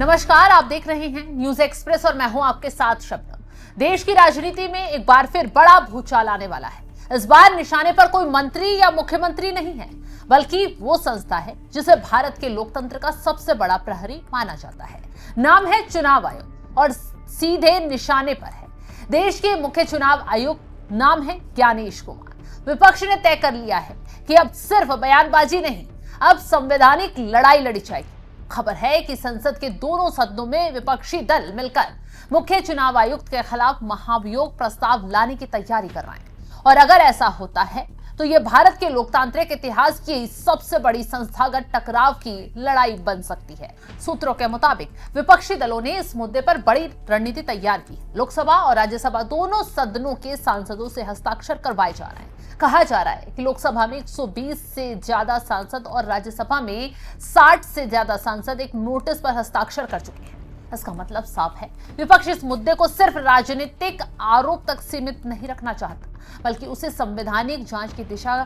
नमस्कार, आप देख रहे हैं न्यूज एक्सप्रेस और मैं हूं आपके साथ शबनम। देश की राजनीति में एक बार फिर बड़ा भूचाल आने वाला है। इस बार निशाने पर कोई मंत्री या मुख्यमंत्री नहीं है, बल्कि वो संस्था है जिसे भारत के लोकतंत्र का सबसे बड़ा प्रहरी माना जाता है। नाम है चुनाव आयोग और सीधे निशाने पर है देश के मुख्य चुनाव आयुक्त। नाम है ज्ञानेश कुमार। विपक्ष ने तय कर लिया है कि अब सिर्फ बयानबाजी नहीं, अब संवैधानिक लड़ाई लड़ी जाएगी। खबर है कि संसद के दोनों सदनों में विपक्षी दल मिलकर मुख्य चुनाव आयुक्त के खिलाफ महाभियोग प्रस्ताव लाने की तैयारी कर रहे हैं। और अगर ऐसा होता है तो यह भारत के लोकतांत्रिक इतिहास की सबसे बड़ी संस्थागत टकराव की लड़ाई बन सकती है। सूत्रों के मुताबिक विपक्षी दलों ने इस मुद्दे पर बड़ी रणनीति तैयार की। लोकसभा और राज्यसभा दोनों सदनों के सांसदों से हस्ताक्षर करवाए जा रहे हैं। कहा जा रहा है कि लोकसभा में 120 से ज्यादा सांसद और राज्यसभा में 60 से ज्यादा सांसद एक नोटिस पर हस्ताक्षर कर चुके हैं। इसका मतलब साफ है, विपक्ष इस मुद्दे को सिर्फ राजनीतिक आरोप तक सीमित नहीं रखना चाहता, बल्कि उसे संवैधानिक जांच की दिशा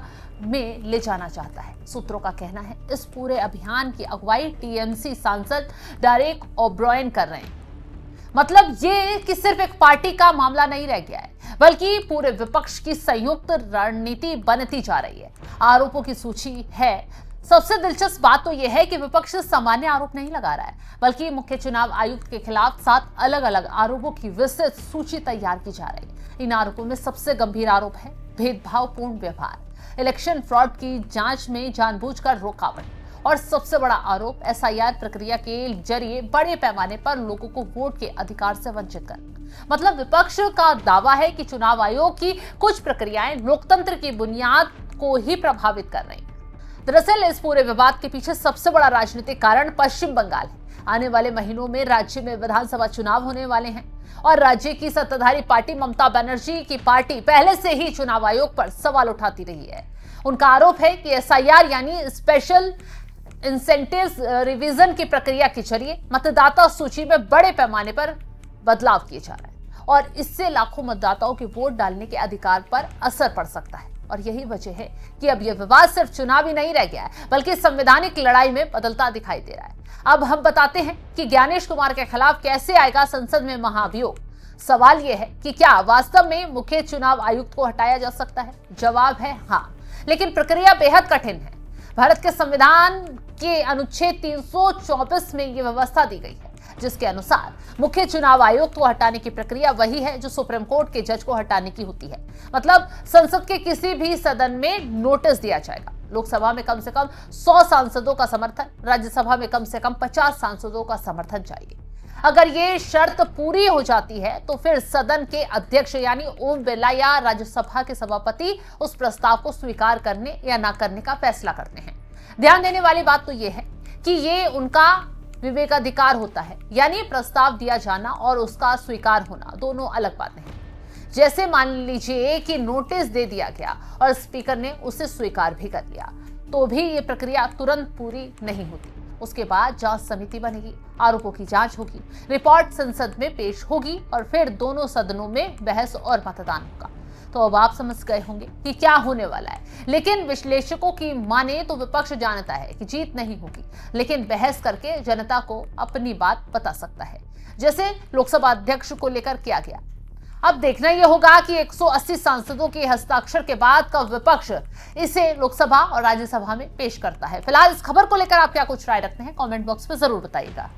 में ले जाना चाहता है। सूत्रों का कहना है इस पूरे अभियान की अगुवाई टीएमसी सांसद डेरेक ओब्रायन कर रहे हैं। मतलब ये कि सिर्फ एक पार्टी का मामला नहीं रह गया है, बल्कि पूरे विपक्ष की संयुक्त रणनीति बनती जा रही है। आरोपों की सूची है। सबसे दिलचस्प बात तो यह है कि विपक्ष सामान्य आरोप नहीं लगा रहा है, बल्कि मुख्य चुनाव आयुक्त के खिलाफ 7 अलग अलग आरोपों की विस्तृत सूची तैयार की जा रही है। इन आरोपों में सबसे गंभीर आरोप है भेदभावपूर्ण व्यवहार, इलेक्शन फ्रॉड की जांच में जानबूझकर रुकावट, और सबसे बड़ा आरोप एसआईआर प्रक्रिया के जरिए बड़े पैमाने पर लोगों को वोट के अधिकार से वंचित करना। मतलब विपक्ष का दावा है कि चुनाव आयोग की कुछ प्रक्रियाएं लोकतंत्र की बुनियाद को ही प्रभावित कर रही हैं। दरअसल इस पूरे विवाद के पीछे सबसे बड़ा राजनीतिक कारण पश्चिम बंगाल है। आने वाले महीनों में राज्य में विधानसभा चुनाव होने वाले हैं और राज्य की सत्ताधारी पार्टी ममता बनर्जी की पार्टी पहले से ही चुनाव आयोग पर सवाल उठाती रही है। उनका आरोप है कि एसआईआर यानी स्पेशल इंसेंटिव्स रिवीजन की प्रक्रिया के जरिए मतदाता सूची में बड़े पैमाने पर बदलाव किए जा रहे हैं और इससे लाखों मतदाताओं के वोट डालने के अधिकार पर असर पड़ सकता है। और यही वजह है कि अब यह विवाद सिर्फ चुनावी नहीं रह गया है, बल्कि संवैधानिक लड़ाई में बदलता दिखाई दे रहा है। अब हम बताते हैं कि ज्ञानेश कुमार के खिलाफ कैसे आएगा संसद में महाभियोग। सवाल यह है कि क्या वास्तव में मुख्य चुनाव आयुक्त को हटाया जा सकता है? जवाब है हाँ, लेकिन प्रक्रिया बेहद कठिन है। भारत के संविधान के अनुच्छेद 324 में यह व्यवस्था दी गई है, जिसके अनुसार मुख्य चुनाव आयुक्त को हटाने की प्रक्रिया वही है जो सुप्रीम कोर्ट के जज को हटाने की होती है। मतलब संसद के किसी भी सदन में नोटिस दिया जाएगा। लोकसभा में कम से कम 100 सांसदों का समर्थन, राज्यसभा में कम से कम 50 सांसदों का समर्थन चाहिए। अगर ये शर्त पूरी हो जाती है तो फिर सदन के अध्यक्ष यानी ओम बिरला या राज्यसभा के सभापति उस प्रस्ताव को स्वीकार करने या ना करने का फैसला करते हैं। ध्यान देने वाली बात तो यह है कि ये उनका विवेकाधिकार होता है, यानी प्रस्ताव दिया जाना और उसका स्वीकार होना दोनों अलग बातें हैं। जैसे मान लीजिए कि नोटिस दे दिया गया और स्पीकर ने उसे स्वीकार भी कर लिया, तो भी ये प्रक्रिया तुरंत पूरी नहीं होती। उसके बाद जांच समिति बनेगी, आरोपों की जांच होगी, रिपोर्ट संसद में पेश होगी और फिर दोनों सदनों में बहस और मतदान होगा। तो अब आप समझ गए होंगे कि क्या होने वाला है। लेकिन विश्लेषकों की माने तो विपक्ष जानता है कि जीत नहीं होगी, लेकिन बहस करके जनता को अपनी बात बता सकता है, जैसे लोकसभा अध्यक्ष को लेकर किया गया। अब देखना यह होगा कि 180 सांसदों के हस्ताक्षर के बाद का विपक्ष इसे लोकसभा और राज्यसभा में पेश करता है। फिलहाल इस खबर को लेकर आप क्या कुछ राय रखते हैं, कमेंट बॉक्स में जरूर बताइएगा।